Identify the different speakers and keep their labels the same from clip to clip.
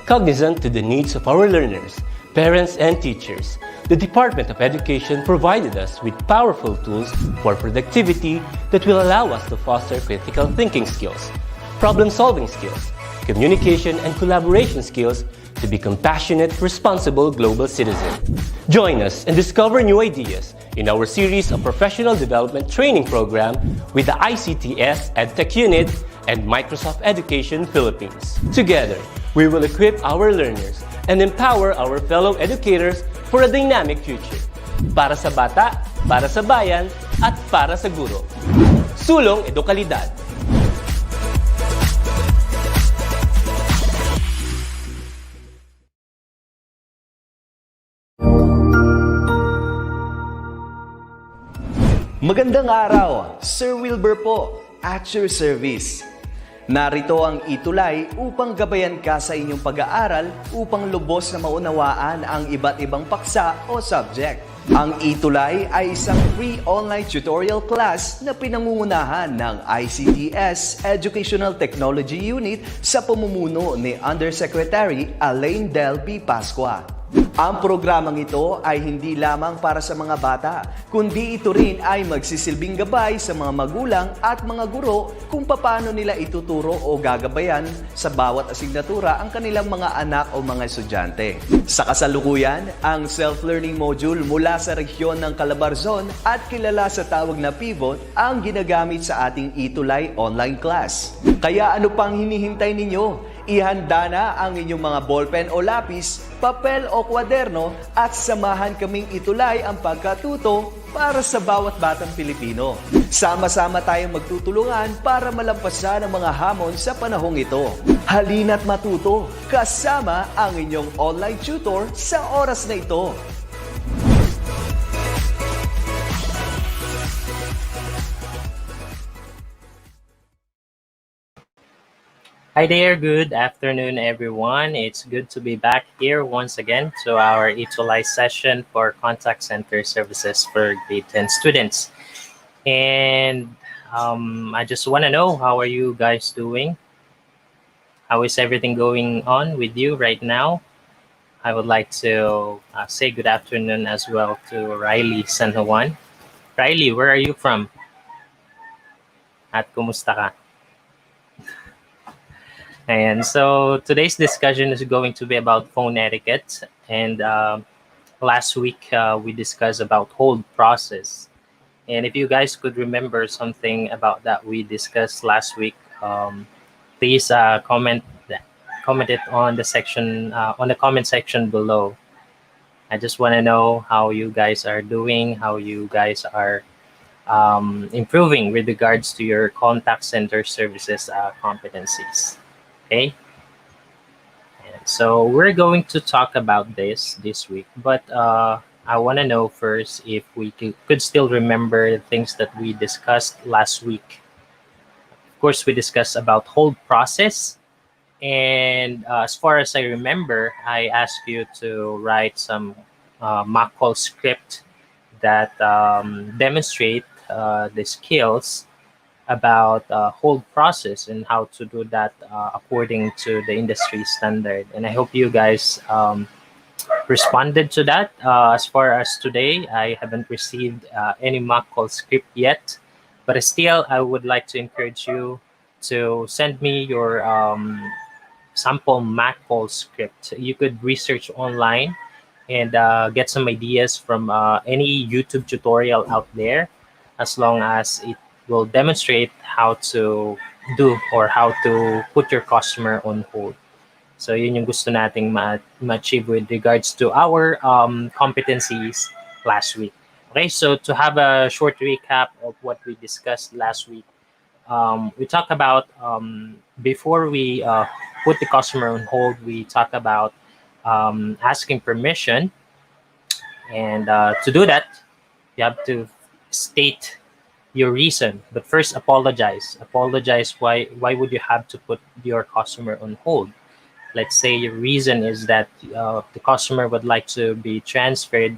Speaker 1: Cognizant to the needs of our learners, parents, and teachers, the Department of Education provided us with powerful tools for productivity that will allow us to foster critical thinking skills, problem-solving skills, communication and collaboration skills to be compassionate, responsible global citizens. Join us and discover new ideas in our series of professional development training program with the ICTS Edtech Unit and Microsoft Education Philippines. Together, we will equip our learners and empower our fellow educators for a dynamic future. Para sa bata, para sa bayan, at para sa guro. Sulong Edukalidad.
Speaker 2: Magandang araw, Sir Wilbur po, at your service. Narito ang ETUlay upang gabayan ka sa inyong pag-aaral upang lubos na maunawaan ang iba't ibang paksa o subject. Ang ETUlay ay isang free online tutorial class na pinangungunahan ng ICTS Educational Technology Unit sa pamumuno ni Undersecretary Elaine Del B. Pascua. Ang programang ito ay hindi lamang para sa mga bata, kundi ito rin ay magsisilbing gabay sa mga magulang at mga guro kung paano nila ituturo o gagabayan sa bawat asignatura ang kanilang mga anak o mga estudyante. Sa kasalukuyan, ang self-learning module mula sa rehiyon ng Calabarzon at kilala sa tawag na pivot ang ginagamit sa ating ETUlay online class. Kaya ano pang hinihintay ninyo? Ihanda na ang inyong mga ballpen o lapis, papel o kwaderno at samahan kaming itulay ang pagkatuto para sa bawat batang Pilipino. Sama-sama tayong magtutulungan para malampasan ang mga hamon sa panahong ito. Halina't matuto kasama ang inyong online tutor sa oras na ito.
Speaker 3: Hi there, good afternoon everyone. It's good to be back here once again to our ETUlay session for contact center services for grade 10 students. And I just want to know, how are you guys doing? How is everything going on with you right now? I would like to say good afternoon as well to Riley San Juan. Riley, where are you from? At kumusta ka? And so today's discussion is going to be about phone etiquette. And last week we discussed about hold process. And if you guys could remember something about that we discussed last week, please comment it on the section on the comment section below. I just want to know how you guys are doing, how you guys are improving with regards to your contact center services competencies. Okay, and so we're going to talk about this week, but I want to know first if we could still remember things that we discussed last week. Of course, we discussed about hold process, and as far as I remember, I asked you to write some mock call script that demonstrate the skills about hold process and how to do that according to the industry standard. And I hope you guys responded to that. As far as today, I haven't received any mock call script yet, but still I would like to encourage you to send me your sample mock call script. You could research online and get some ideas from any YouTube tutorial out there, as long as it will demonstrate how to do or how to put your customer on hold. So yun yung gusto nating ma-achieve with regards to our competencies last week. Okay, so to have a short recap of what we discussed last week, we talked about before we put the customer on hold, we talk about asking permission. And to do that, you have to state your reason, but first apologize why would you have to put your customer on hold. Let's say your reason is that the customer would like to be transferred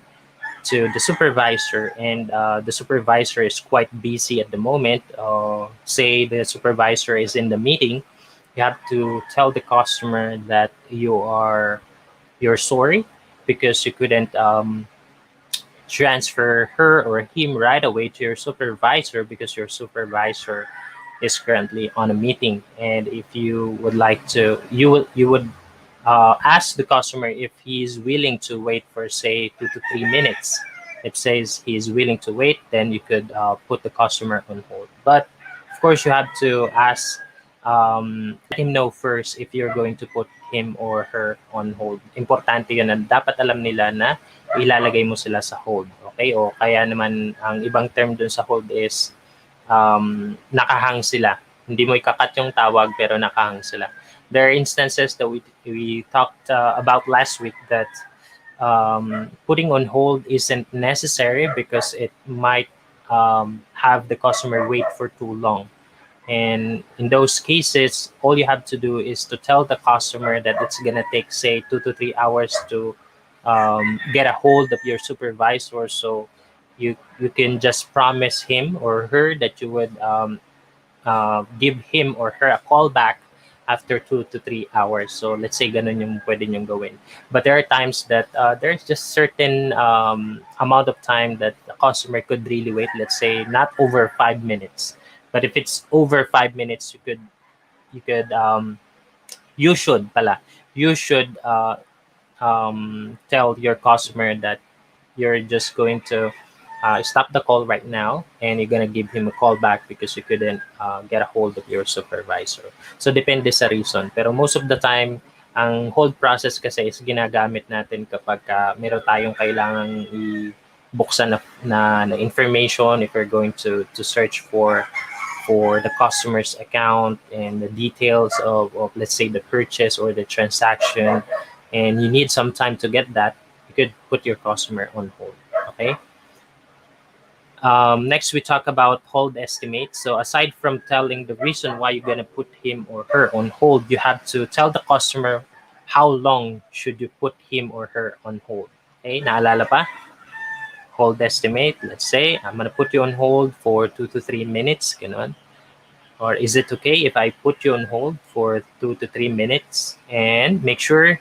Speaker 3: to the supervisor, and the supervisor is quite busy at the moment. Say the supervisor is in the meeting you have to tell the customer that you're sorry because you couldn't transfer her or him right away to your supervisor because your supervisor is currently on a meeting. And if you would like to, you would ask the customer if he's willing to wait for say 2 to 3 minutes. It says he's willing to wait, then you could put the customer on hold. But of course, you have to ask, let him know first if you're going to put him or her on hold. Importante yun na dapat alam nila na ilalagay mo sila sa hold. Okay? O kaya naman, ang ibang term dun sa hold is nakahang sila. Hindi mo ikakat yung tawag pero nakahang sila. There are instances that we talked about last week that putting on hold isn't necessary because it might have the customer wait for too long. And in those cases, all you have to do is to tell the customer that it's gonna take, say, 2 to 3 hours to get a hold of your supervisor. So you can just promise him or her that you would give him or her a call back after 2 to 3 hours. So let's say ganun yung pwede niyong gawin. But there are times that there's just certain amount of time that the customer could really wait. Let's say not over 5 minutes. But if it's over 5 minutes, you should tell your customer that you're just going to stop the call right now and you're gonna give him a call back because you couldn't get a hold of your supervisor. So depende sa reason. Pero most of the time, ang hold process kasi is ginagamit natin kapag meron tayong kailangang ibuksan na information if we're going to search for the customer's account and the details of let's say the purchase or the transaction, and you need some time to get that, you could put your customer on hold. Okay. Next, we talk about hold estimate. So aside from telling the reason why you're gonna put him or her on hold, you have to tell the customer how long should you put him or her on hold. Okay, naalala pa? Hold estimate. Let's say I'm gonna put you on hold for 2 to 3 minutes. Ganon. Or is it okay if I put you on hold for 2 to 3 minutes and make sure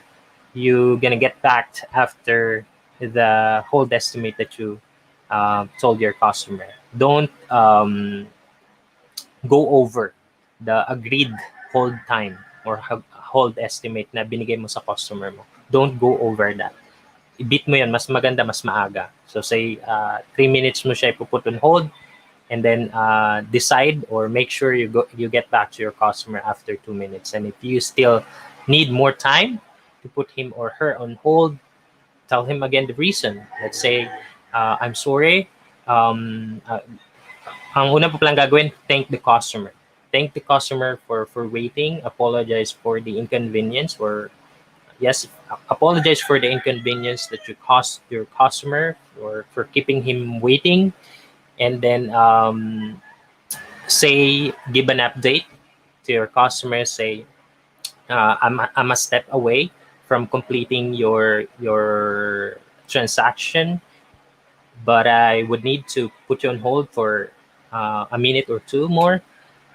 Speaker 3: you're gonna get back after the hold estimate that you told your customer. Don't go over the agreed hold time or hold estimate na binigay mo sa customer mo. Don't go over that. I-beat mo yun, mas maganda, mas maaga. So say 3 minutes mo siya ipuput on hold, and then decide or make sure you get back to your customer after 2 minutes. And if you still need more time to put him or her on hold, tell him again the reason. Let's say, I'm sorry. Ang una po palang gagawin, thank the customer. Thank the customer for waiting. Apologize for the inconvenience, or yes, apologize for the inconvenience that you caused your customer or for keeping him waiting. And then say, give an update to your customer. Say, I'm a step away from completing your transaction, but I would need to put you on hold for a minute or two more.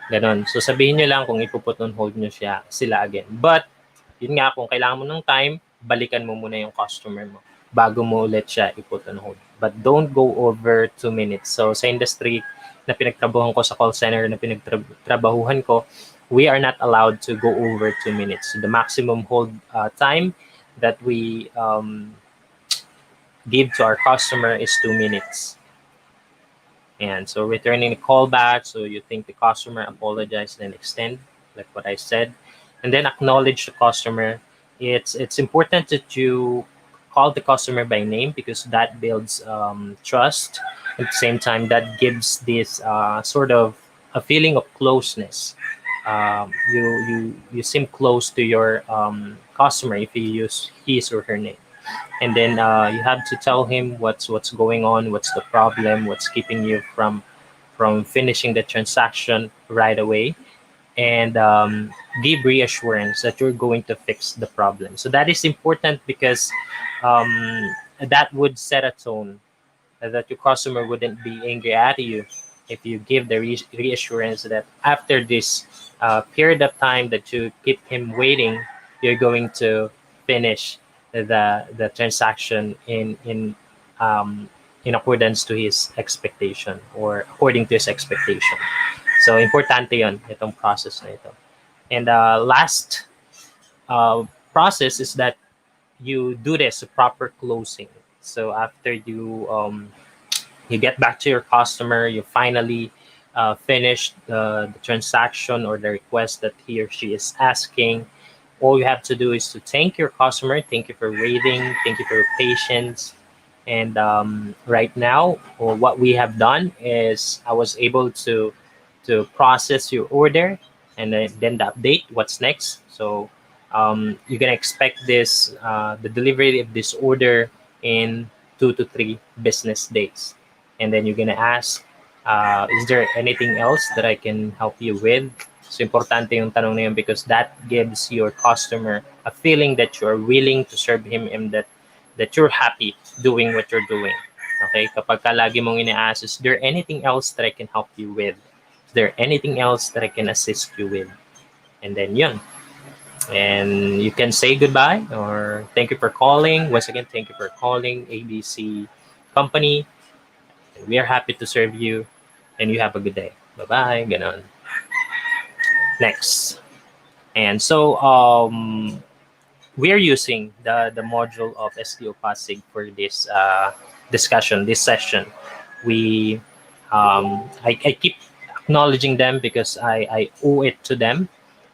Speaker 3: Ganon. So sabihin nyo lang kung ipuput on hold nyo sila again. But yun nga, kung kailangan mo ng time, balikan mo muna yung customer mo bago mo ulit siya iput on hold. But don't go over 2 minutes. So sa industry na pinagtrabahuhan ko, sa call center na pinagtrabahuhan ko, we are not allowed to go over 2 minutes. So the maximum hold time that we give to our customer is 2 minutes. And so returning the call back, so you thank the customer, apologize, then extend, like what I said, and then acknowledge the customer. It's important that you call the customer by name because that builds trust. At the same time, that gives this sort of a feeling of closeness. You seem close to your customer if you use his or her name. And then you have to tell him what's going on, what's the problem, what's keeping you from finishing the transaction right away, and give reassurance that you're going to fix the problem. So that is important because that would set a tone that your customer wouldn't be angry at you if you give the reassurance that after this period of time that you keep him waiting, you're going to finish the transaction in accordance to his expectation or according to his expectation. So importante yon itong process na ito. And last process is that you do this proper closing. So after you get back to your customer, you finally finish the transaction or the request that he or she is asking. All you have to do is to thank your customer, thank you for waiting, thank you for your patience. And right now, what we have done is I was able to process your order and then the update. What's next? So you can expect this the delivery of this order in 2 to 3 business days. And then you're gonna ask, is there anything else that I can help you with? So importante yung tanong na yun because that gives your customer a feeling that you are willing to serve him and that you're happy doing what you're doing. Okay? Kapag ka lagi mong ina-ask, is there anything else that I can help you with? Is there anything else that I can assist you with? And then yun. And you can say goodbye or thank you for calling. Once again, thank you for calling ABC Company. We are happy to serve you and you have a good day. Bye-bye. Ganon. Next. And so we are using the module of STO Pasig for this discussion, this session. We I keep acknowledging them because I owe it to them.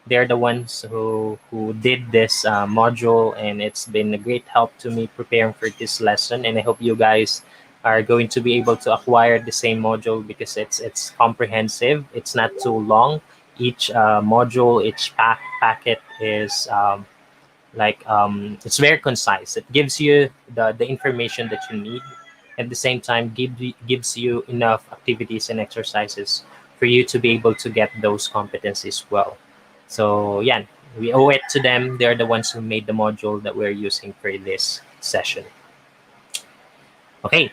Speaker 3: They're the ones who did this module, and it's been a great help to me preparing for this lesson. And I hope you guys are going to be able to acquire the same module because it's comprehensive. It's not too long. Each module, each packet is it's very concise. It gives you the information that you need. At the same time, gives you enough activities and exercises for you to be able to get those competencies well. So yeah, we owe it to them. They're the ones who made the module that we're using for this session. Okay,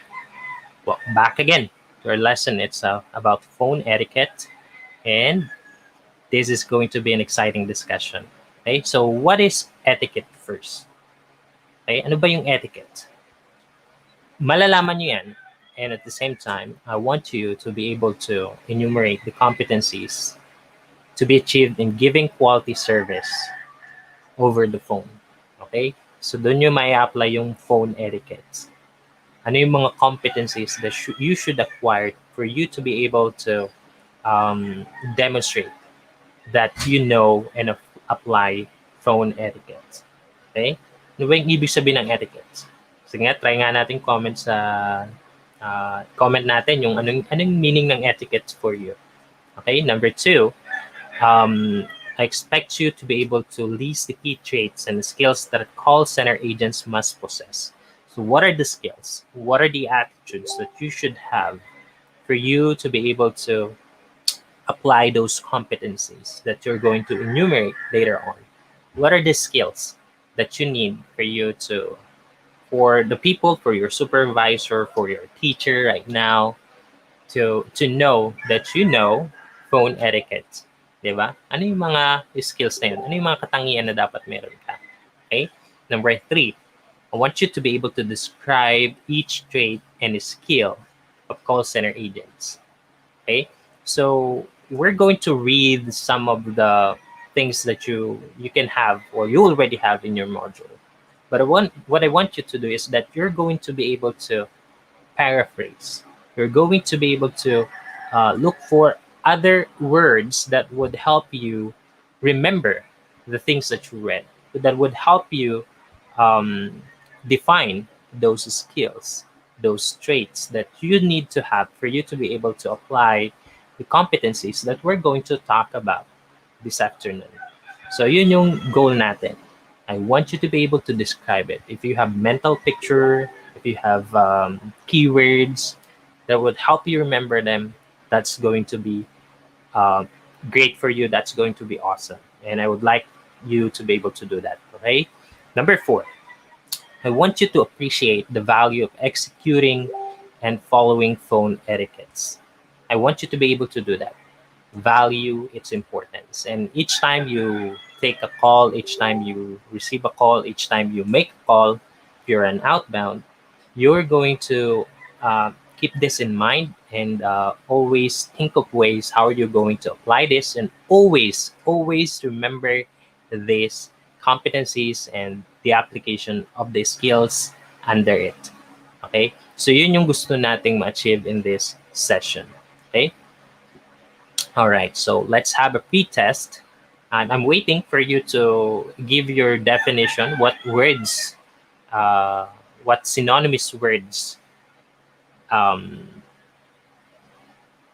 Speaker 3: well, back again to our lesson. It's about phone etiquette, and this is going to be an exciting discussion. Okay, so what is etiquette first? Okay, ano ba yung etiquette? Malalaman nyo yan. And at the same time, I want you to be able to enumerate the competencies to be achieved in giving quality service over the phone. Okay? So doon nyo may apply yung phone etiquette. Ano yung mga competencies that you should acquire for you to be able to demonstrate that you know and apply phone etiquette. Okay? Ano ba yung ibig sabihin ng etiquette? Sige nga, try nga natin comment sa comment natin yung anong meaning ng etiquette for you. Okay? Number 2, I expect you to be able to list the key traits and the skills that call center agents must possess. So what are the skills? What are the attitudes that you should have for you to be able to apply those competencies that you're going to enumerate later on? What are the skills that you need for you to, for the people, for your supervisor, for your teacher right now, to know that you know phone etiquette? Diba? Ano yung mga skills na yun? Ano yung mga katangian na dapat meron ka? Okay? Number 3, I want you to be able to describe each trait and skill of call center agents. Okay? So we're going to read some of the things that you can have or you already have in your module. But what I want you to do is that you're going to be able to paraphrase. You're going to be able to look for other words that would help you remember the things that you read, that would help you define those skills, those traits that you need to have for you to be able to apply the competencies that we're going to talk about this afternoon. So yun yung goal natin. I want you to be able to describe it. If you have mental picture, if you have keywords that would help you remember them, that's going to be great for you. That's going to be awesome. And I would like you to be able to do that. Okay? Number 4, I want you to appreciate the value of executing and following phone etiquettes. I want you to be able to do that. Value its importance. And each time you take a call, each time you receive a call, each time you make a call, if you're an outbound, you're going to keep this in mind and always think of ways how you're going to apply this, and always remember these competencies and the application of the skills under it. Okay? So yun yung gusto nating ma-achieve in this session. Okay? All right, so let's have a pre-test. I'm waiting for you to give your definition. What synonymous words, um,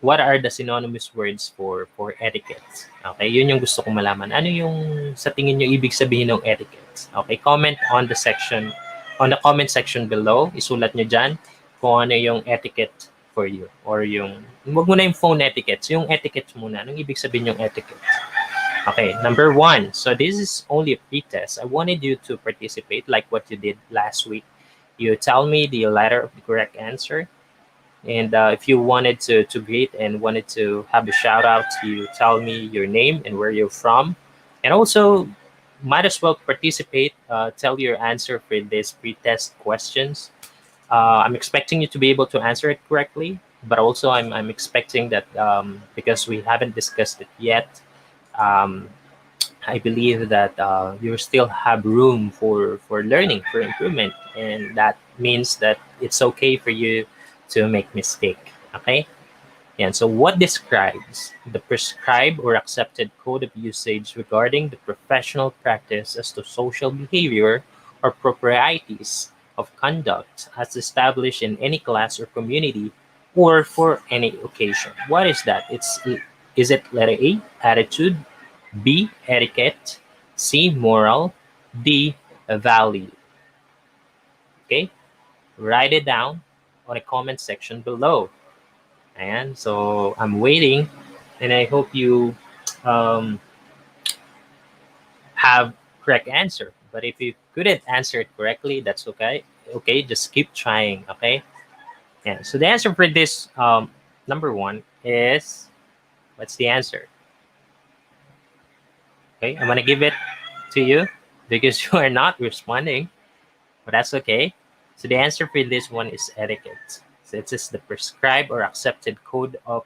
Speaker 3: what are the synonymous words for etiquette? Okay, yun yung gusto kong malaman. Ano yung sa tingin nyo ibig sabihin ng etiquette? Okay, comment on the comment section below. Isulat nyo dyan kung ano yung etiquette for you, or yung, wag mo na yung phone etiquette, yung etiquette muna. Anong ibig sabihin yung etiquette? Okay, number 1. So this is only a pre-test. I wanted you to participate like what you did last week. You tell me the letter of the correct answer. And if you wanted to greet and wanted to have a shout out, you tell me your name and where you're from. And also, might as well participate. Tell your answer for these pre-test questions. I'm expecting you to be able to answer it correctly, but also I'm expecting that because we haven't discussed it yet, I believe that you still have room for learning, for improvement, and that means that it's okay for you to make mistake. Okay. And so what describes the prescribed or accepted code of usage regarding the professional practice as to social behavior or proprieties of conduct as established in any class or community or for any occasion? What is that? Is it letter A, attitude, B, etiquette, C, moral, D, value? Okay, write it down on the comment section below. And so I'm waiting, and I hope you have correct answer. But if you couldn't answer it correctly, that's okay. Okay, just keep trying. Okay. Yeah. So the answer for this number 1 is, what's the answer? Okay, I'm gonna give it to you because you are not responding, but that's okay. So the answer for this one is etiquette. So it says the prescribed or accepted code of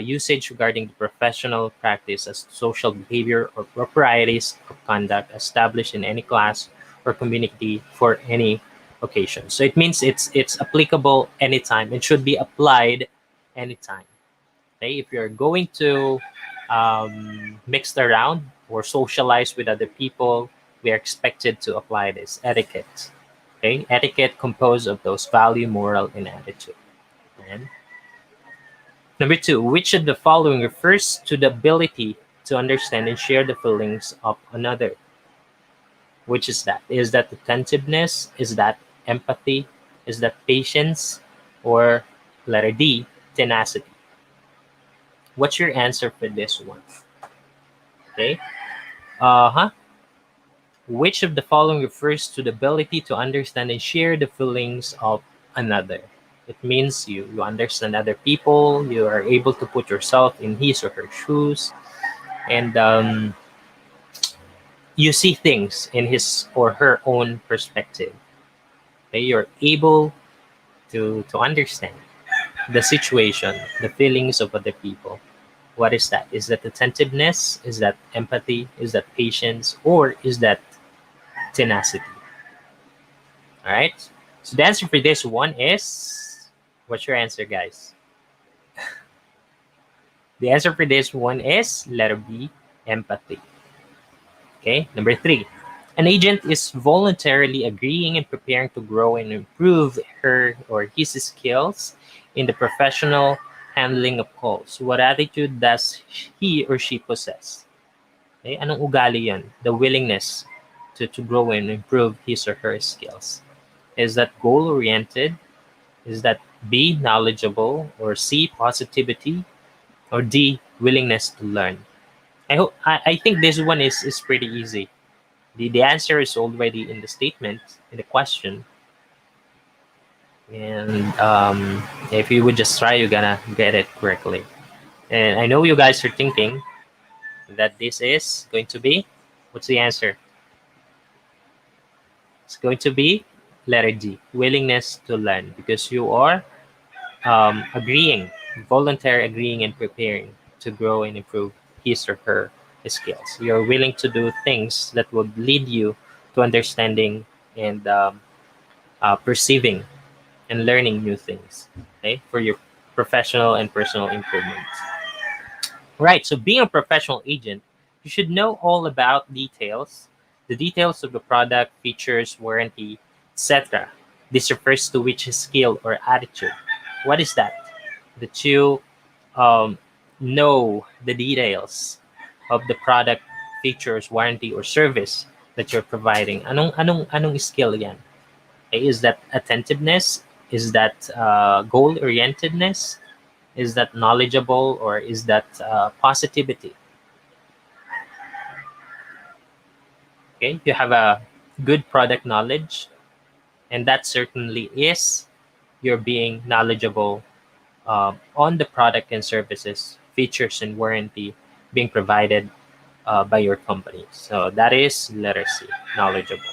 Speaker 3: usage regarding the professional practice as social behavior or proprieties of conduct established in any class or community for any occasion. So it means it's applicable anytime. It should be applied anytime. Okay, if you're going to mix around or socialize with other people, we are expected to apply this etiquette. Okay, etiquette composed of those value, moral, and attitude. And number 2, which of the following refers to the ability to understand and share the feelings of another? Which is that? Is that attentiveness? Is that empathy? Is that patience? Or letter D, tenacity? What's your answer for this one? Okay. Which of the following refers to the ability to understand and share the feelings of another? It means you understand other people, you are able to put yourself in his or her shoes, and you see things in his or her own perspective. Okay? You're able to understand the situation, the feelings of other people. What is that? Is that attentiveness? Is that empathy? Is that patience? Or is that tenacity? All right. So the answer for this one is, what's your answer, guys? The answer for this one is letter B, empathy. Okay. Number 3, an agent is voluntarily agreeing and preparing to grow and improve her or his skills in the professional handling of calls. What attitude does he or she possess? Okay. Anong ugali yan? The willingness to grow and improve his or her skills. Is that goal-oriented? Is that B, knowledgeable? Or C, positivity? Or D, willingness to learn? I think this one is pretty easy. The answer is already in the statement, in the question. And if you would just try, you're gonna get it correctly. And I know you guys are thinking that this is going to be, what's the answer? It's going to be letter D, willingness to learn, because you are agreeing, voluntary agreeing and preparing to grow and improve his or her skills. You're willing to do things that would lead you to understanding and perceiving and learning new things, okay, for your professional and personal improvement. Right. So being a professional agent, you should know all about details, the details of the product, features, warranty, etc. This refers to which skill or attitude. What is that? That you um, know the details of the product, features, warranty, or service that you're providing. Anong skill yan? Okay, is that attentiveness? Is that goal orientedness? Is that knowledgeable, or is that positivity? Okay, you have a good product knowledge, and that certainly is you're being knowledgeable on the product and services, features, and warranty being provided by your company. So that is letter C, knowledgeable.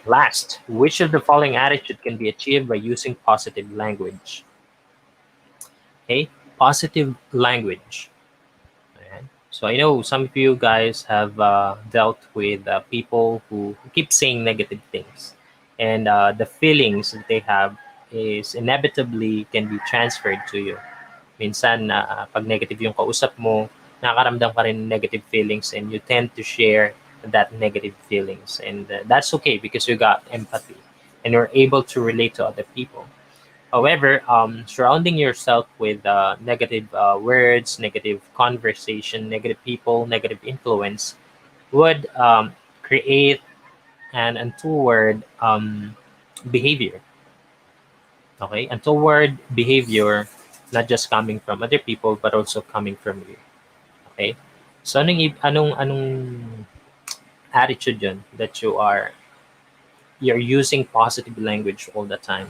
Speaker 3: Last, which of the following attitude can be achieved by using positive language? Okay, positive language. Ayan. So I know some of you guys have dealt with people who keep saying negative things, and the feelings that they have is inevitably can be transferred to you. Minsan na pag negative yung kausap mo, nakakaramdam ka rin ng negative feelings, and you tend to share that negative feelings, and that's okay because you got empathy and you're able to relate to other people. However, surrounding yourself with negative words, negative conversation, negative people, negative influence would create an untoward behavior. Okay, untoward behavior, not just coming from other people but also coming from you. Okay, so anong attitude yun that you're using positive language all the time?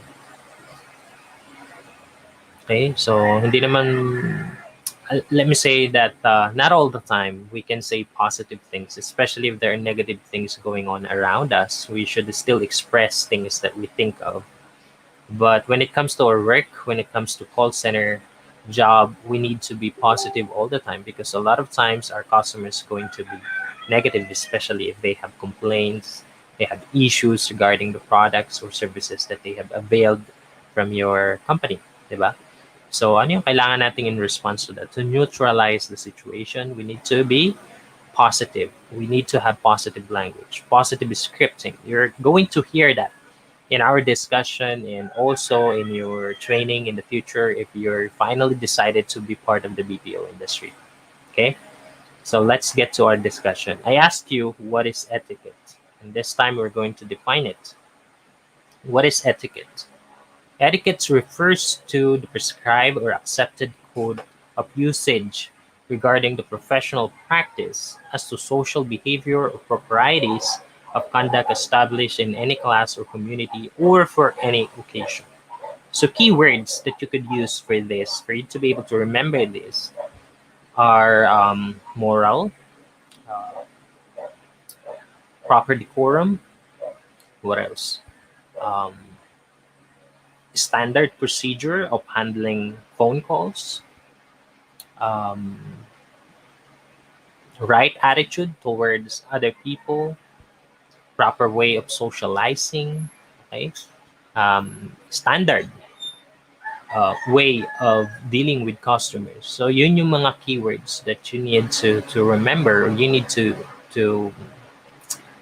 Speaker 3: Okay, so hindi naman, let me say that not all the time we can say positive things, especially if there are negative things going on around us. We should still express things that we think of. But when it comes to our work, when it comes to call center job, we need to be positive all the time, because a lot of times our customers going to be negative, especially if they have complaints, they have issues regarding the products or services that they have availed from your company, diba? So ano yung kailangan natin in response to that? To neutralize the situation, we need to be positive. We need to have positive language, positive scripting. You're going to hear that in our discussion and also in your training in the future if you're finally decided to be part of the BPO industry. Okay, so let's get to our discussion. I asked you what is etiquette, and this time we're going to define it. What is etiquette? Etiquette refers to the prescribed or accepted code of usage regarding the professional practice as to social behavior or proprieties of conduct established in any class or community or for any occasion. So keywords that you could use for this, for you to be able to remember this, are moral, uh, proper decorum, what else? Um, Standard procedure of handling phone calls, um, right attitude towards other people, proper way of socializing, okay? Standard way of dealing with customers. So yun yung mga keywords that you need to remember, or you need to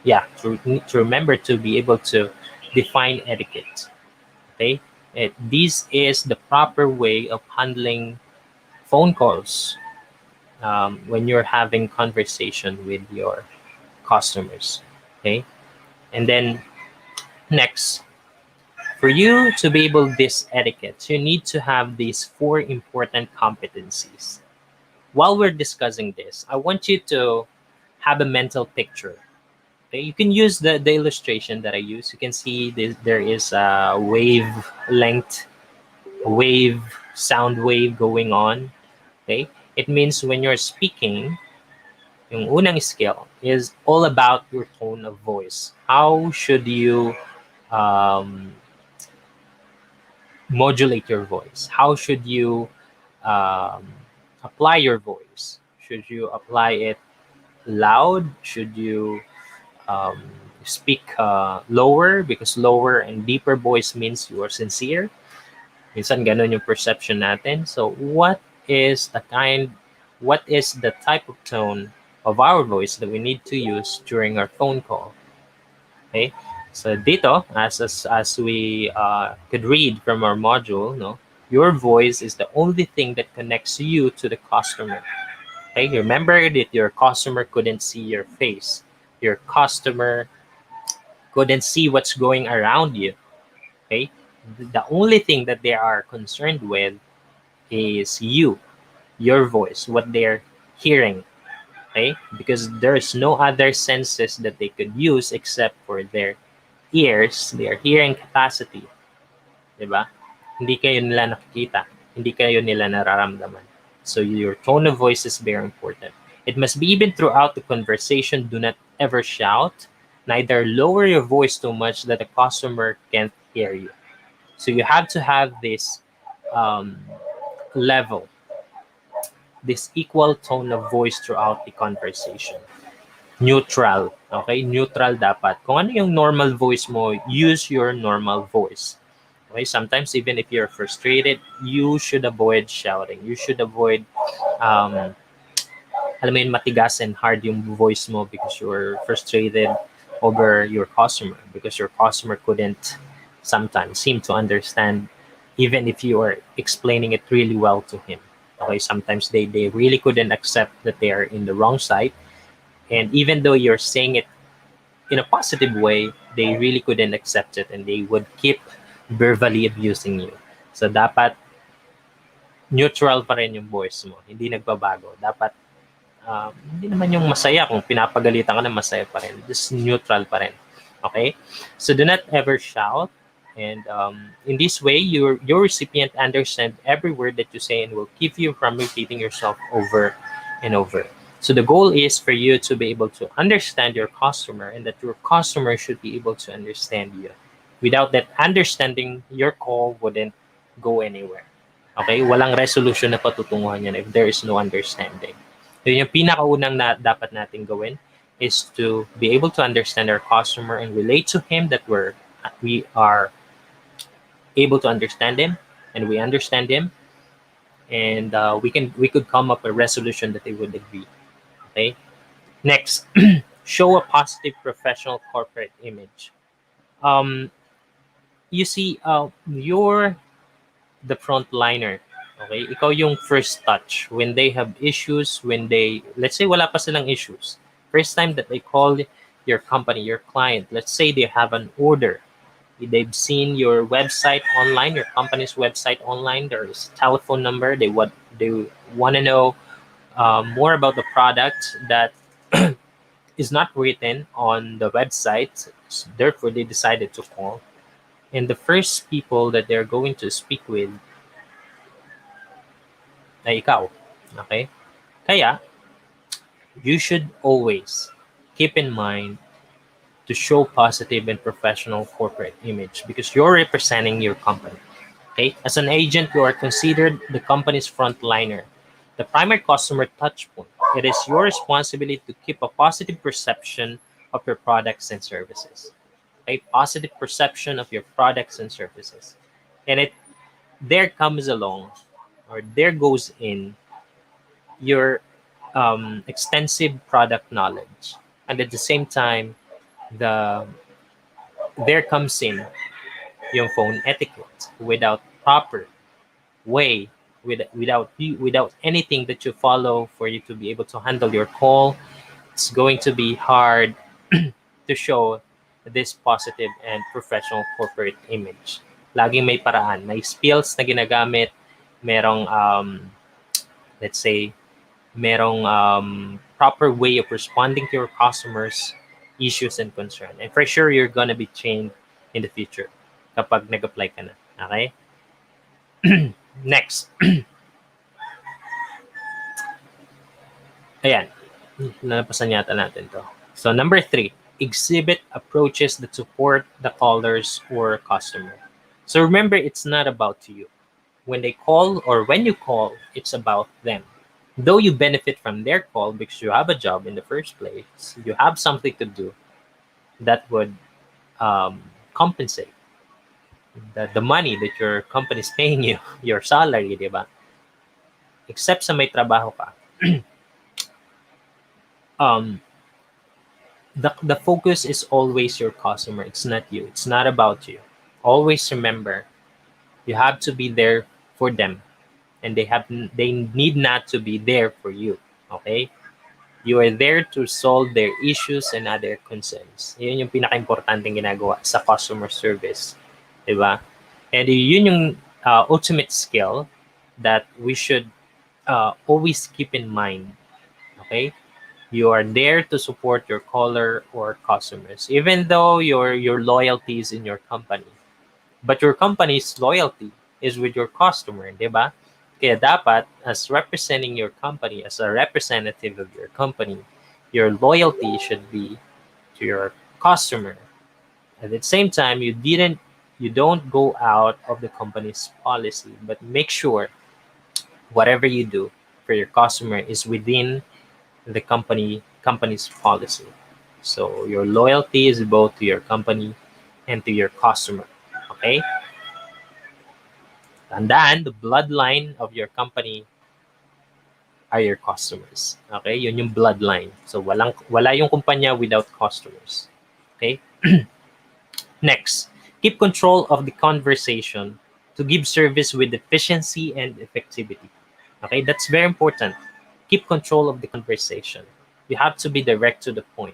Speaker 3: yeah to remember to be able to define etiquette. Okay, this is the proper way of handling phone calls when you're having conversation with your customers. Okay, and then next, for you to be able this etiquette, you need to have these four important competencies. While we're discussing this, I want you to have a mental picture. Okay, you can use the illustration that I use. You can see there is a wave, sound wave going on. Okay, it means when you're speaking, yung unang skill is all about your tone of voice. How should you um, modulate your voice? How should you um, apply your voice? Should you apply it loud? Should you um, speak lower? Because lower and deeper voice means you are sincere. Minsan ganun yung perception natin. So what is the type of tone of our voice that we need to use during our phone call? Okay? So dito, as we could read from our module, no, your voice is the only thing that connects you to the customer. Okay, remember that your customer couldn't see your face. Your customer couldn't see what's going around you. Okay, the only thing that they are concerned with is you, your voice, what they're hearing. Okay, because there's no other senses that they could use except for their ears, their hearing capacity. Diba? Hindi kayo nila nakikita. Hindi kayo nila nararamdaman. So your tone of voice is very important. It must be even throughout the conversation. Do not ever shout. Neither lower your voice too much that the customer can't hear you. So you have to have this level, this equal tone of voice throughout the conversation. Neutral. Okay? Neutral dapat. Kung ano yung normal voice mo, use your normal voice. Okay? Sometimes even if you're frustrated, you should avoid shouting. You should avoid alam mo yun, matigas and hard yung voice mo because you're frustrated over your customer, because your customer couldn't sometimes seem to understand even if you are explaining it really well to him. Okay, sometimes they really couldn't accept that they are in the wrong side, and even though you're saying it in a positive way, they really couldn't accept it and they would keep verbally abusing you. So dapat neutral pa rin yung voice mo, hindi nagbabago. Dapat hindi naman yung masaya, kung pinapagalitan ka na masaya pa rin, just neutral pa rin. Okay, so do not ever shout, and in this way your recipient understand every word that you say and will keep you from repeating yourself over and over. So the goal is for you to be able to understand your customer and that your customer should be able to understand you. Without that understanding, your call wouldn't go anywhere. Okay, walang resolution na patutunguhan yan if there is no understanding. Yun yung pinakaunang na dapat natin gawin is to be able to understand our customer and relate to him, that we are able to understand him and we understand him, and we could come up a resolution that they would agree. Okay. Next, show a positive professional corporate image. You see, you're the frontliner. Okay, ikaw yung first touch when they have issues, when they, let's say wala pa silang issues. First time that they call your company, your client, let's say they have an order. They've seen your website online, your company's website online. There is a telephone number. They want to know more about the product that is not written on the website. Therefore, they decided to call. And the first people that they're going to speak with ay ikaw. Okay? Kaya, you should always keep in mind to show positive and professional corporate image because you're representing your company. Okay? As an agent, you are considered the company's frontliner, the primary customer touch point. It is your responsibility to keep a positive perception of your products and services. A positive perception of your products and services. And there comes along, or there goes in your extensive product knowledge, and at the same time, there comes in yung phone etiquette. Without proper way, without anything that you follow for you to be able to handle your call, it's going to be hard to show this positive and professional corporate image. Laging may paraan, may skills na ginagamit, merong let's say merong proper way of responding to your customers issues and concern. And for sure, you're gonna be trained in the future kapag nag-apply ka na. Okay? Next. Ayan. Napasan yata natin to. So number 3, exhibit approaches that support the callers or customer. So remember, it's not about you. When they call or when you call, it's about them. Though you benefit from their call because you have a job in the first place, you have something to do that would compensate the money that your company is paying you, your salary, di ba? Except sa may trabaho ka. The focus is always your customer. It's not you. It's not about you. Always remember, you have to be there for them, and they need not to be there for you. Okay? You are there to solve their issues and other concerns. Yun yung pinaka-importanting ginagawa sa customer service. Diba? And yun yung ultimate skill that we should always keep in mind. Okay? You are there to support your caller or customers, even though your loyalty is in your company. But your company's loyalty is with your customer, di ba? Kaya dapat, as representing your company, as a representative of your company, your loyalty should be to your customer. At the same time, you don't go out of the company's policy, but make sure whatever you do for your customer is within the company's policy. So your loyalty is both to your company and to your customer. Okay? Tandaan, the bloodline of your company are your customers. Okay? Yun yung bloodline. So wala yung kumpanya without customers. Okay? Next, keep control of the conversation to give service with efficiency and effectivity. Okay? That's very important. Keep control of the conversation. You have to be direct to the point.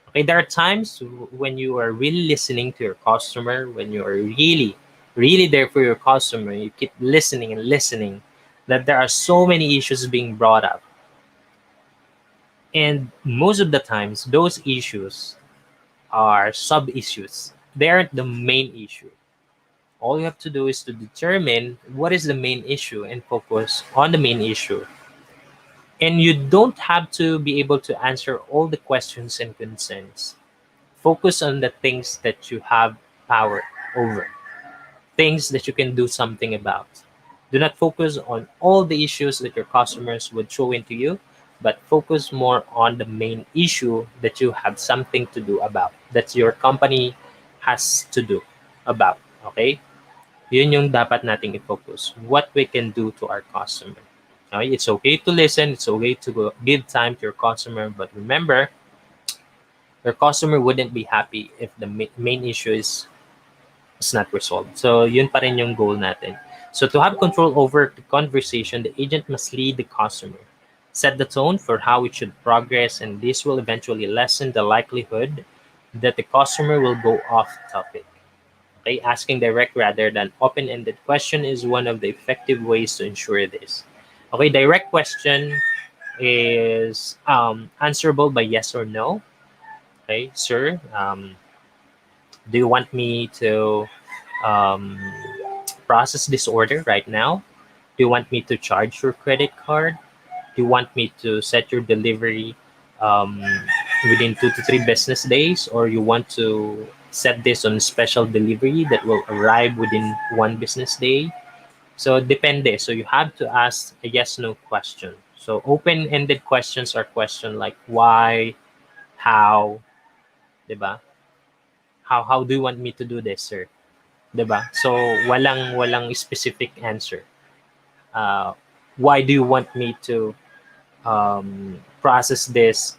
Speaker 3: Okay, there are times when you are really listening to your customer, when you are really, really there for your customer, you keep listening and listening, that there are so many issues being brought up. And most of the times, those issues are sub-issues. They aren't the main issue. All you have to do is to determine what is the main issue and focus on the main issue. And you don't have to be able to answer all the questions and concerns. Focus on the things that you have power over, things that you can do something about. Do not focus on all the issues that your customers would throw into you, but focus more on the main issue that you have something to do about, that your company has to do about. Okay? Yun yung dapat nating i-focus. What we can do to our customer. Okay? It's okay to listen. It's okay to give time to your customer. But remember, your customer wouldn't be happy if the main issue is not resolved. So, yun pa rin yung goal natin. So, to have control over the conversation, the agent must lead the customer. Set the tone for how it should progress, and this will eventually lessen the likelihood that the customer will go off topic. Okay, asking direct rather than open-ended question is one of the effective ways to ensure this. Okay, direct question is answerable by yes or no. Okay, sir, do you want me to process this order right now? Do you want me to charge your credit card? Do you want me to set your delivery within 2 to 3 business days, or you want to set this on special delivery that will arrive within 1 business day? So depende. So you have to ask a yes/no question. So open-ended questions are questions like why, how, diba? How do you want me to do this, sir? Diba? So walang specific answer. Why do you want me to process this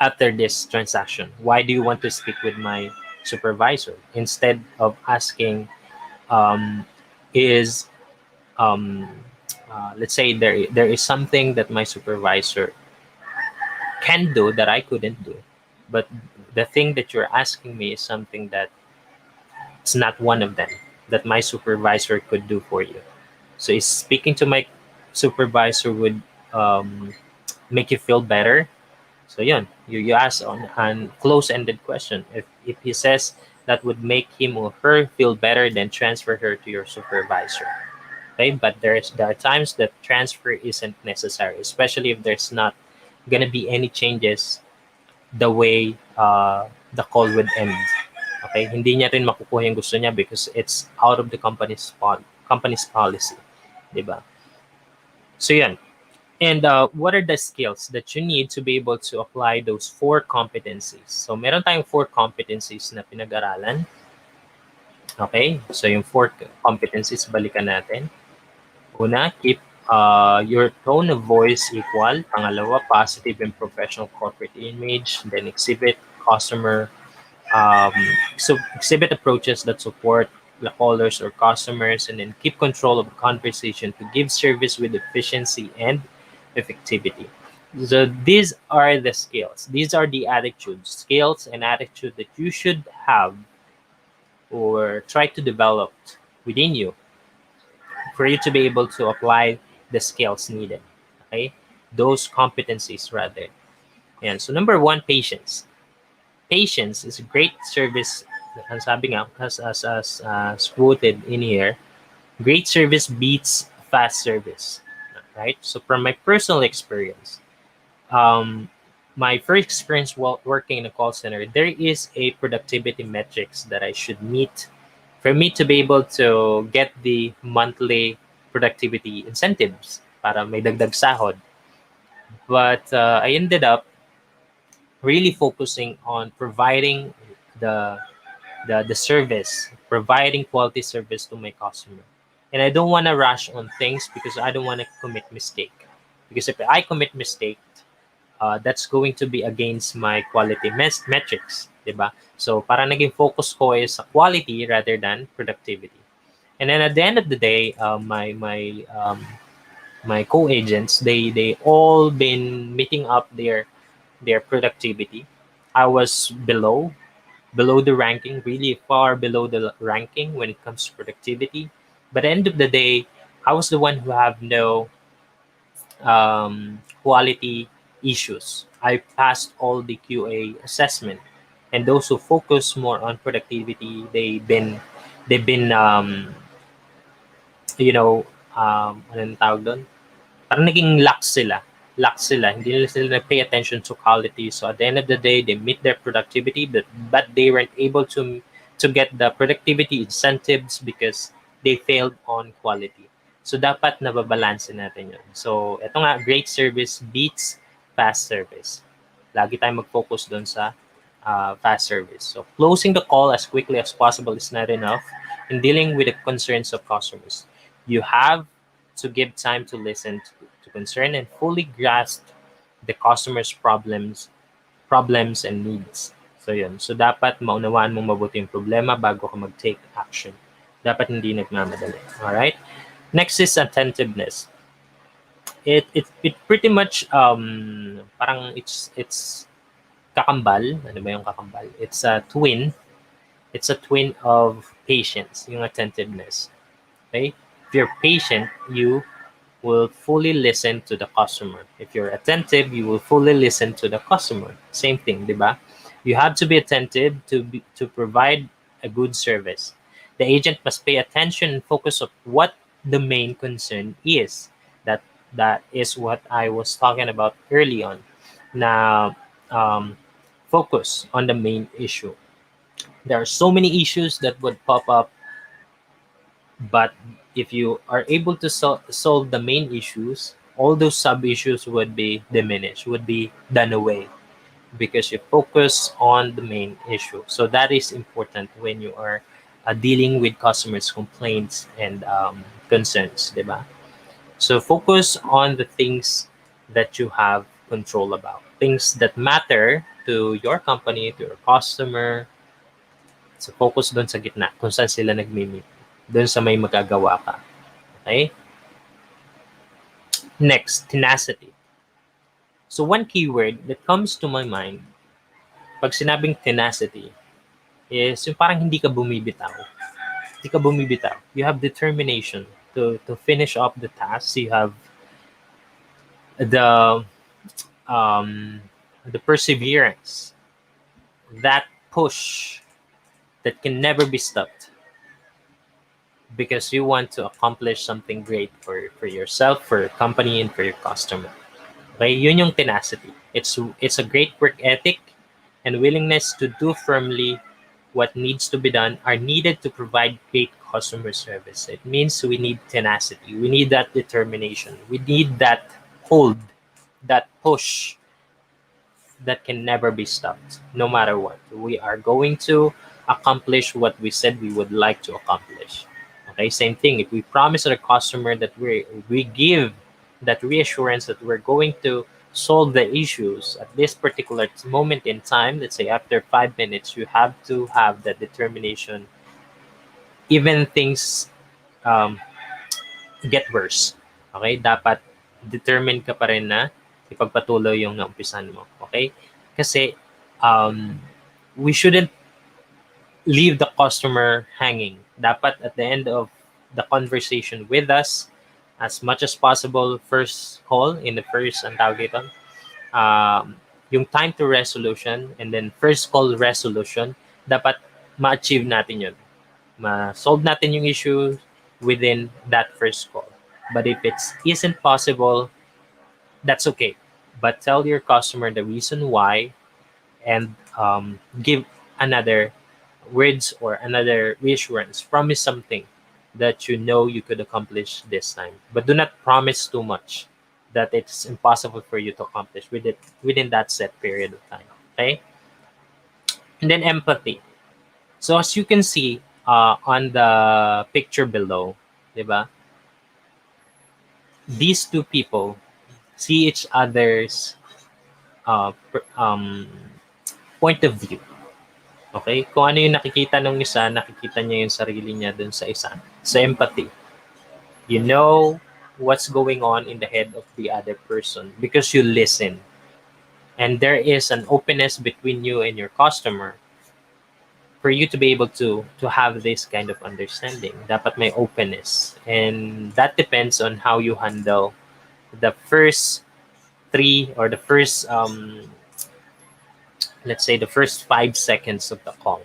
Speaker 3: after this transaction? Why do you want to speak with my supervisor? Instead of asking, let's say there is something that my supervisor can do that I couldn't do, but the thing that you're asking me is something that it's not one of them that my supervisor could do for you. So is speaking to my supervisor would make you feel better So yun, you ask on close-ended question. If he says that would make him or her feel better, then transfer her to your supervisor. Okay, but there are times that transfer isn't necessary, especially if there's not gonna be any changes the way the call would end. Okay, hindi niya rin makukuha yung gusto niya because it's out of the company's policy, di ba? So yan. And what are the skills that you need to be able to apply those 4 competencies? So meron tayong 4 competencies na pinag-aralan. Okay, so yung 4 competencies, balikan natin. Una, keep your tone of voice equal. Pangalawa, positive and professional corporate image. Then um, exhibit approaches that support the callers or customers, and then keep control of conversation to give service with efficiency and effectivity. So these are the skills. These are the attitudes, skills and attitude that you should have or try to develop within you for you to be able to apply the skills needed. Okay? Those competencies rather. And so number 1, patience. Patience is a great service. Ang sabi nga, as quoted in here, great service beats fast service. Right? So from my personal experience, my first experience while working in a call center, there is a productivity metrics that I should meet for me to be able to get the monthly productivity incentives para may dagdag sahod. But I ended up really focusing on providing the the service, providing quality service to my customer. And I don't want to rush on things because I don't want to commit mistake. Because if I commit mistake, that's going to be against my quality metrics, diba? So para naging focus ko is sa quality rather than productivity. And then at the end of the day, my co-agents, they all been meeting up their productivity. I was below the ranking, really far below the ranking when it comes to productivity. But at the end of the day, I was the one who have no quality issues. I passed all the QA assessment, and those who focus more on productivity, they've been anong tawag doon? Parang naging lax sila. Hindi nila sila nag-pay attention to quality. So at the end of the day, they meet their productivity, but they weren't able to get the productivity incentives because they failed on quality. So dapat nababalanse natin yun. So ito nga, great service beats fast service. Lagi tayong mag-focus doon sa fast service. So closing the call as quickly as possible is not enough in dealing with the concerns of customers. You have to give time to listen to concern and fully grasp the customer's problems and needs. So yun. So dapat maunawaan mong mabuti yung problema bago ka mag-take action. Dapat hindi nagmamadali. Alright? Next is attentiveness. It pretty much parang it's kakambal. Ano ba yung kakambal? It's a twin of patience, yung attentiveness. Okay? If you're patient, you will fully listen to the customer. If you're attentive, you will fully listen to the customer. Same thing, diba? You have to be attentive to provide a good service. The agent must pay attention and focus on what the main concern is. That is what I was talking about early on. Now, focus on the main issue. There are so many issues that would pop up, but if you are able to solve the main issues, all those sub-issues would be diminished, would be done away because you focus on the main issue. So that is important when you are dealing with customers' complaints and concerns, diba? So focus on the things that you have control about, things that matter to your company, to your customer. So focus doon sa gitna kung saan sila nagmi-meet. Doon sa may magagawa ka. Okay? Next, tenacity. So one keyword that comes to my mind pag sinabing tenacity is yung parang hindi ka bumibitaw. Hindi ka bumibitaw. You have determination to finish up the task. You have the the perseverance, that push that can never be stopped because you want to accomplish something great for yourself, for your company, and for your customer. Okay, yun yung tenacity. It's a great work ethic and willingness to do firmly what needs to be done are needed to provide great customer service. It means we need tenacity. We need that determination. We need that hold, that push that can never be stopped, no matter what. We are going to accomplish what we said we would like to accomplish. Okay, same thing. If we promise our customer that we give that reassurance that we're going to solve the issues at this particular moment in time, let's say after 5 minutes, you have to have that determination, even things um, get worse. Okay, dapat determined ka pa rin na ipagpatuloy yung naumpisan mo. Okay, kasi we shouldn't leave the customer hanging. Dapat at the end of the conversation with us, as much as possible, first call in the first, ang tawag ito, yung time to resolution and then first call resolution, dapat ma-achieve natin yun. Ma-solve natin yung issue within that first call. But if it isn't possible, that's okay. But tell your customer the reason why and give another words or another reassurance. Promise something that you know you could accomplish this time. But do not promise too much that it's impossible for you to accomplish within that set period of time. Okay? And then empathy. So as you can see on the picture below, diba? These two people see each other's point of view. Okay? Kung ano yung nakikita ng isa, nakikita niya yung sarili niya dun sa isa. So empathy. You know what's going on in the head of the other person because you listen. And there is an openness between you and your customer for you to be able to have this kind of understanding. Dapat may openness. And that depends on how you handle the first three or the first let's say the first 5 seconds of the call.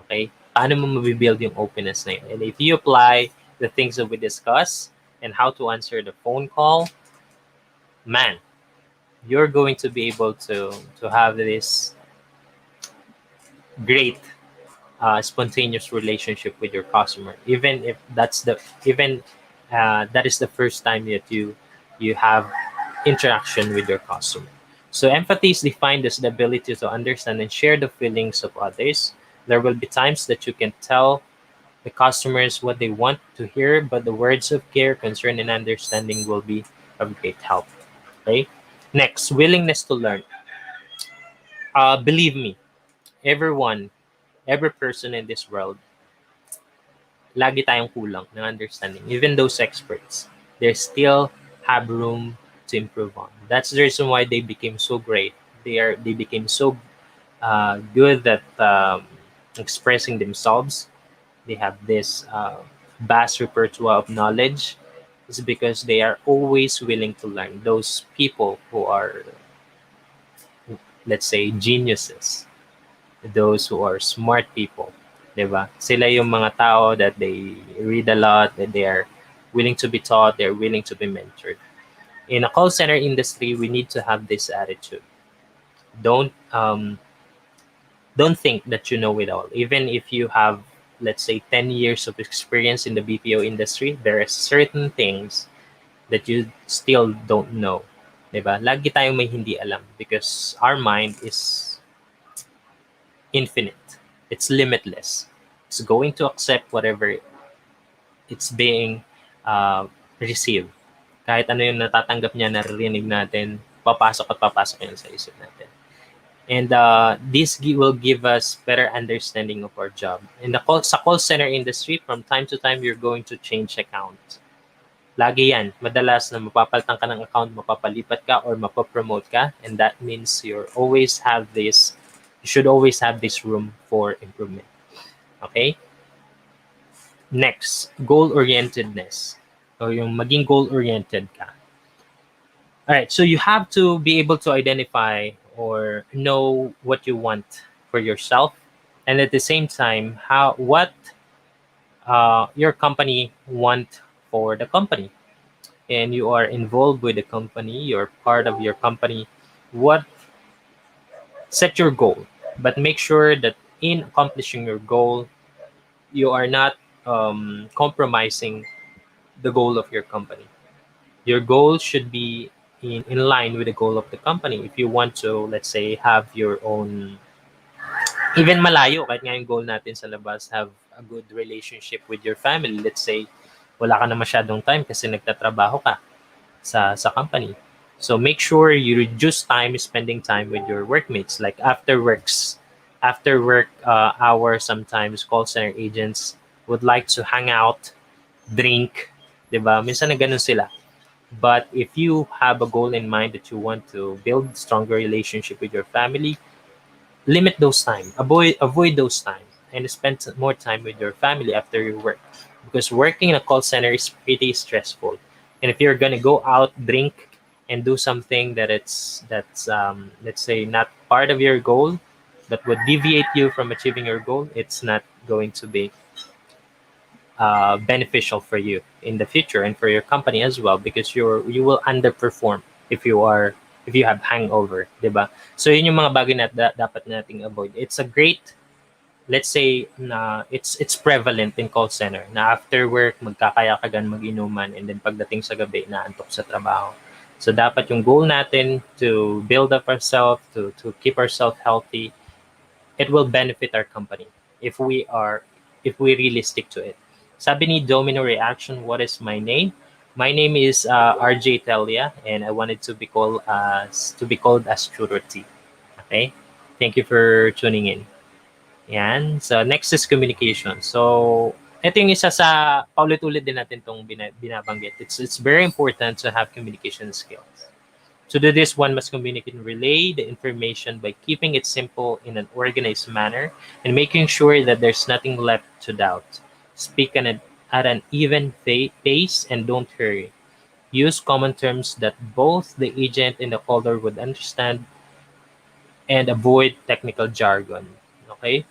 Speaker 3: Okay? Paano mo mabibuild yung openness na yun? And if you apply the things that we discuss and how to answer the phone call, man, you're going to be able to have this great spontaneous relationship with your customer, even if that is the first time that you have interaction with your customer. So empathy is defined as the ability to understand and share the feelings of others. There will be times that you can tell the customers what they want to hear, but the words of care, concern, and understanding will be of great help. Okay? Next, willingness to learn. Believe me, every person in this world, lagi tayong kulang ng understanding. Even those experts, they still have room to improve on. That's the reason why they became so great. They became so good at expressing themselves. They have this vast repertoire of knowledge. It's because they are always willing to learn. Those people who are, let's say, geniuses, those who are smart people, diba? Sila yung mga tao that they read a lot, that they are willing to be taught, they're willing to be mentored. In a call center industry, we need to have this attitude. Don't think that you know it all. Even if you have, let's say, 10 years of experience in the BPO industry, there are certain things that you still don't know. Diba? Lagi tayong may hindi alam because our mind is infinite. It's limitless. It's going to accept whatever it's being received. Kahit ano yung natatanggap niya, naririnig natin, papasok at papasok yun sa isip natin. And this will give us better understanding of our job. In sa call center industry, from time to time, you're going to change account. Lagi yan. Madalas na mapapalitan ka ng account, mapapalipat ka, or mapapromote ka. And that means you should always have this room for improvement. Okay? Next, goal-orientedness. O yung maging goal-oriented ka. All right, so you have to be able to identify or know what you want for yourself, and at the same time how what your company want for the company, and you are involved with the company, you're part of your company. What Set your goal, but make sure that in accomplishing your goal, you are not compromising the goal of your company. Your goal should be in line with the goal of the company. If you want to, let's say, have your own, even malayo, kahit nga yung goal natin sa labas, have a good relationship with your family. Let's say, wala ka na masyadong time kasi nagtatrabaho ka sa company. So make sure you reduce time spending time with your workmates, like after work hours. Sometimes call center agents would like to hang out, drink, 'di ba? Minsan na ganun sila. But if you have a goal in mind that you want to build stronger relationship with your family, limit those time, avoid those time, and spend more time with your family after your work, because working in a call center is pretty stressful. And if you're gonna go out, drink, and do something that's let's say not part of your goal, that would deviate you from achieving your goal, it's not going to be beneficial for you in the future and for your company as well, because you will underperform if you have hangover, 'di ba? So yun yung mga bagay na dapat nating avoid. It's a great, let's say na it's prevalent in call center na after work magkakayakagan, mag-inuman, and then pagdating sa gabi naantok sa trabaho. So dapat yung goal natin to build up ourselves, to keep ourselves healthy, it will benefit our company if we really stick to it. Sabi ni Domino Reaction, what is my name? My name is RJ Telia, and I wanted to be called as Churoti. Okay? Thank you for tuning in. Yan. So next is communication. So ito yung isa sa paulit-ulit din natin tong binabanggit. It's very important to have communication skills. To do this, one must communicate and relay the information by keeping it simple in an organized manner and making sure that there's nothing left to doubt. Speak at an even pace and don't hurry. Use common terms that both the agent and the caller would understand, and avoid technical jargon. Okay?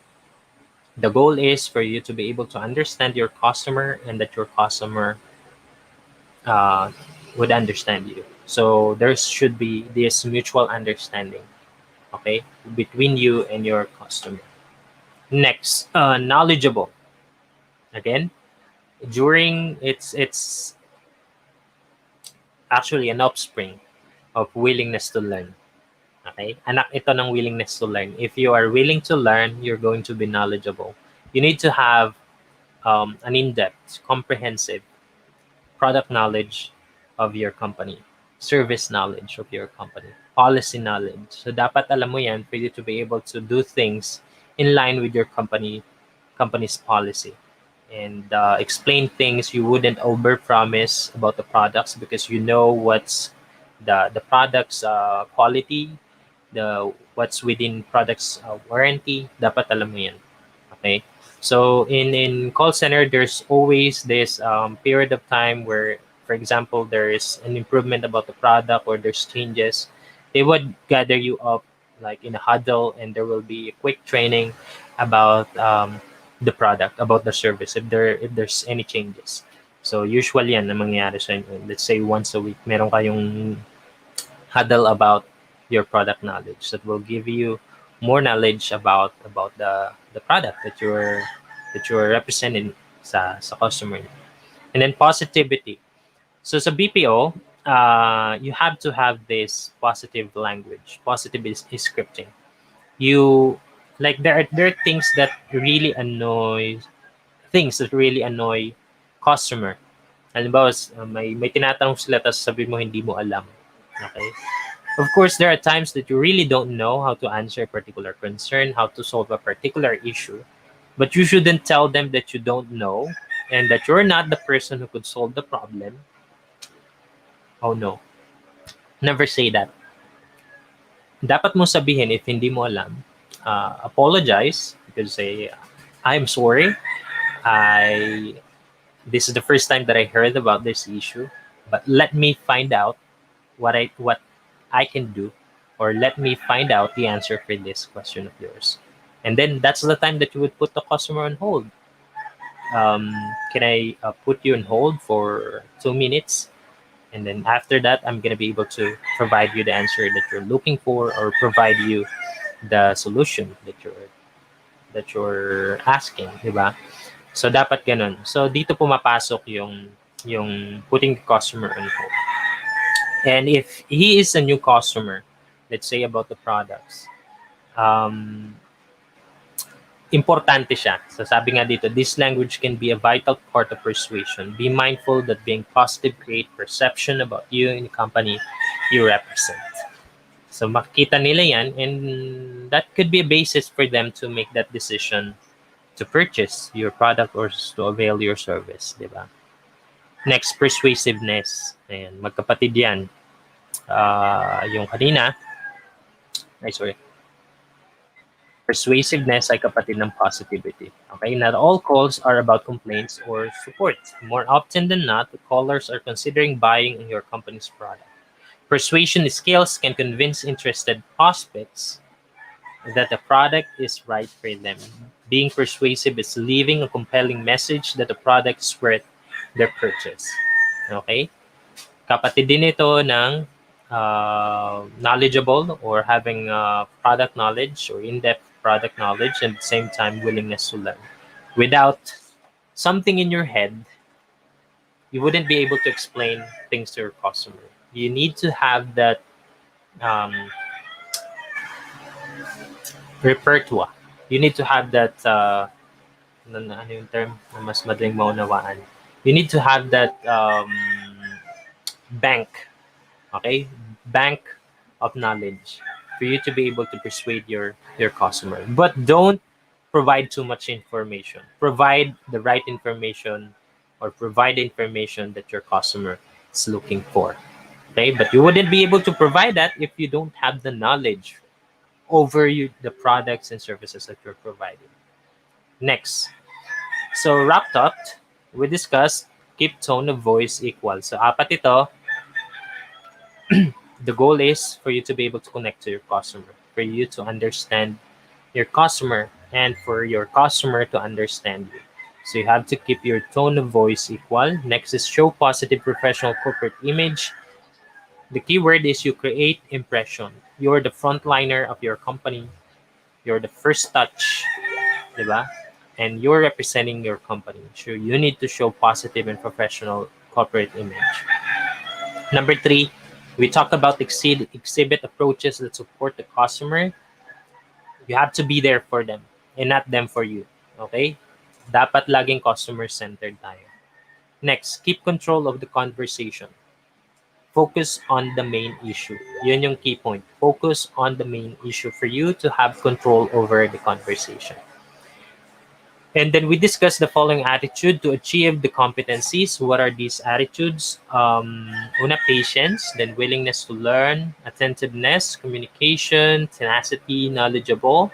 Speaker 3: The goal is for you to be able to understand your customer and that your customer would understand you. So there should be this mutual understanding, okay, between you and your customer. Next, knowledgeable. Again, during it's actually an offspring of willingness to learn. Okay, anak ito ng willingness to learn. If you are willing to learn, you're going to be knowledgeable. You need to have an in-depth, comprehensive product knowledge of your company, service knowledge of your company, policy knowledge. So dapat alam mo yan for you to be able to do things in line with your company's policy, and explain things. You wouldn't overpromise about the products because you know what's the product's quality, the what's within product's warranty. Dapat alam mo yan. Okay? So in call center, there's always this period of time where, for example, there is an improvement about the product or there's changes. They would gather you up like in a huddle, and there will be a quick training about the product, about the service, if there's any changes. So usually yan na mangyayari sa inyo. Let's say once a week, meron kayong huddle about your product knowledge that will give you more knowledge about the product that you're representing sa customer. And then positivity. So sa BPO, you have to have this positive language. Positive is scripting. You like there are things that really annoy customer. Halimbawa, may tinatanong sila tapos sabi mo hindi mo alam. Okay? Of course, there are times that you really don't know how to answer a particular concern, how to solve a particular issue, but you shouldn't tell them that you don't know and that you're not the person who could solve the problem. Oh no. Never say that. Dapat mo sabihin if hindi mo alam, apologize, because say, I'm sorry. This is the first time that I heard about this issue, but let me find out what I can do or let me find out the answer for this question of yours. And then that's the time that you would put the customer on hold. Can I put you on hold for 2 minutes? And then after that, I'm going to be able to provide you the answer that you're looking for, or provide you the solution that you're asking, di ba? So dapat ganun. So dito pumapasok yung putting the customer on hold. And if he is a new customer, let's say about the products, um, importante siya. So sabi nga dito, this language can be a vital part of persuasion. Be mindful that being positive create perception about you and the company you represent. So makikita nila yan, and that could be a basis for them to make that decision to purchase your product or to avail your service, di ba? Next, persuasiveness. Ayan, magkapatid yan. Yung kanina, persuasiveness ay kapatid ng positivity. Okay, not all calls are about complaints or support. More often than not, the callers are considering buying in your company's product. Persuasion skills can convince interested prospects that the product is right for them. Being persuasive is leaving a compelling message that the product is worth their purchase. Okay? Kapatid din ito ng knowledgeable, or having product knowledge or in-depth product knowledge, and at the same time willingness to learn. Without something in your head, you wouldn't be able to explain things to your customer. You need to have that repertoire. You need to have that ano yung term na mas madaling maunawaan. You need to have that bank, okay? Bank of knowledge for you to be able to persuade your customer. But don't provide too much information. Provide the right information, or provide information that your customer is looking for. Okay, but you wouldn't be able to provide that if you don't have the knowledge over the products and services that you're providing. Next, so wrapped up, we discussed keep tone of voice equal. So apat ito. The goal is for you to be able to connect to your customer, for you to understand your customer, and for your customer to understand you. So you have to keep your tone of voice equal. Next is show positive professional corporate image. The key word is you create impression. You're the frontliner of your company. You're the first touch, diba? And you're representing your company. So you need to show positive and professional corporate image. Number 3, we talk about exhibit approaches that support the customer. You have to be there for them and not them for you. Okay? Dapat laging customer-centered tayo. Next, keep control of the conversation. Focus on the main issue. Yun yung key point. Focus on the main issue for you to have control over the conversation. And then we discussed the following attitude to achieve the competencies. What are these attitudes? Una, patience, then willingness to learn, attentiveness, communication, tenacity, knowledgeable,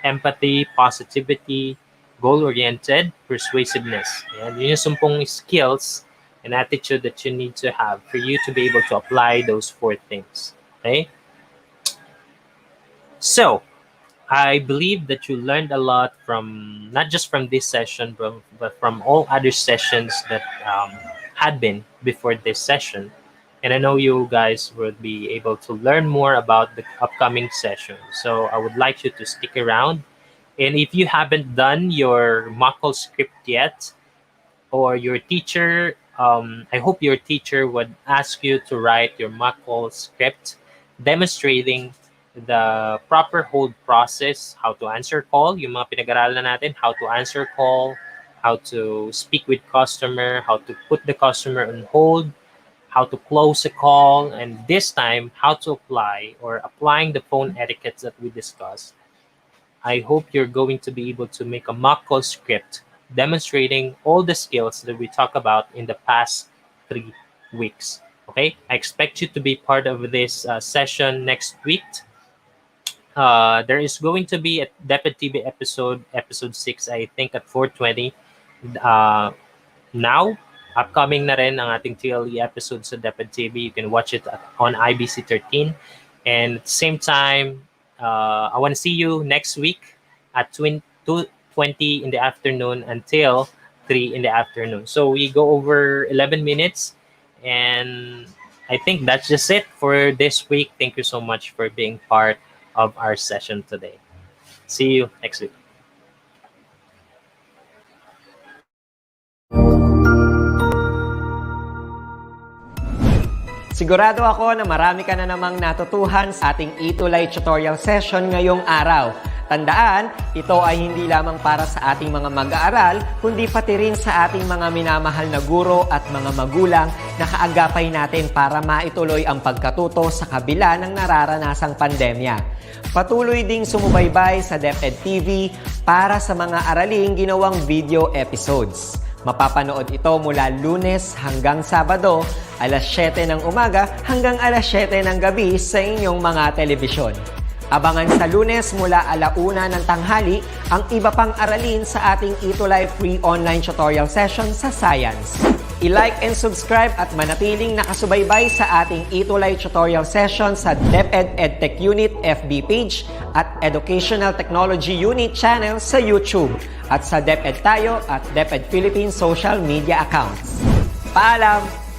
Speaker 3: empathy, positivity, goal-oriented, persuasiveness. Yan, yun yung 10 skills and attitude that you need to have for you to be able to apply those 4 things. Okay? So, I believe that you learned a lot from, not just from this session, but from all other sessions that had been before this session. And I know you guys would be able to learn more about the upcoming session. So I would like you to stick around. And if you haven't done your mock call script yet, or your teacher, I hope your teacher would ask you to write your mock call script demonstrating the proper hold process, how to answer call, yung mga pinag-aralan natin, how to answer call, how to speak with customer, how to put the customer on hold, how to close a call, and this time, how to applying the phone etiquettes that we discussed. I hope you're going to be able to make a mock call script demonstrating all the skills that we talked about in the past 3 weeks. Okay, I expect you to be part of this session next week. There is going to be a DepEd TV episode 6, I think at 4:20. Now, upcoming na rin ang ating TLE episode sa DepEd TV. You can watch it on IBC 13. And at the same time, I want to see you next week at 2:20 in the afternoon until 3 in the afternoon. So we go over 11 minutes, and I think that's just it for this week. Thank you so much for being part of our session today. See you next week.
Speaker 4: Sigurado ako na marami ka na namang natutuhan sa ating ETUlay tutorial session ngayong araw. Tandaan, ito ay hindi lamang para sa ating mga mag-aaral, kundi pati rin sa ating mga minamahal na guro at mga magulang na kaagapay natin para maituloy ang pagkatuto sa kabila ng nararanasang pandemya. Patuloy ding sumubaybay sa DepEd TV para sa mga araling ginawang video episodes. Mapapanood ito mula Lunes hanggang Sabado, alas 7 ng umaga hanggang alas 7 ng gabi sa inyong mga telebisyon. Abangan sa Lunes mula 1:00 ng tanghali ang iba pang aralin sa ating ETUlay free online tutorial session sa Science. I-like and subscribe at manatiling nakasubaybay sa ating ETUlay tutorial session sa DepEd Edtech Unit FB page at Educational Technology Unit channel sa YouTube at sa DepEd Tayo at DepEd Philippines social media accounts. Paalam!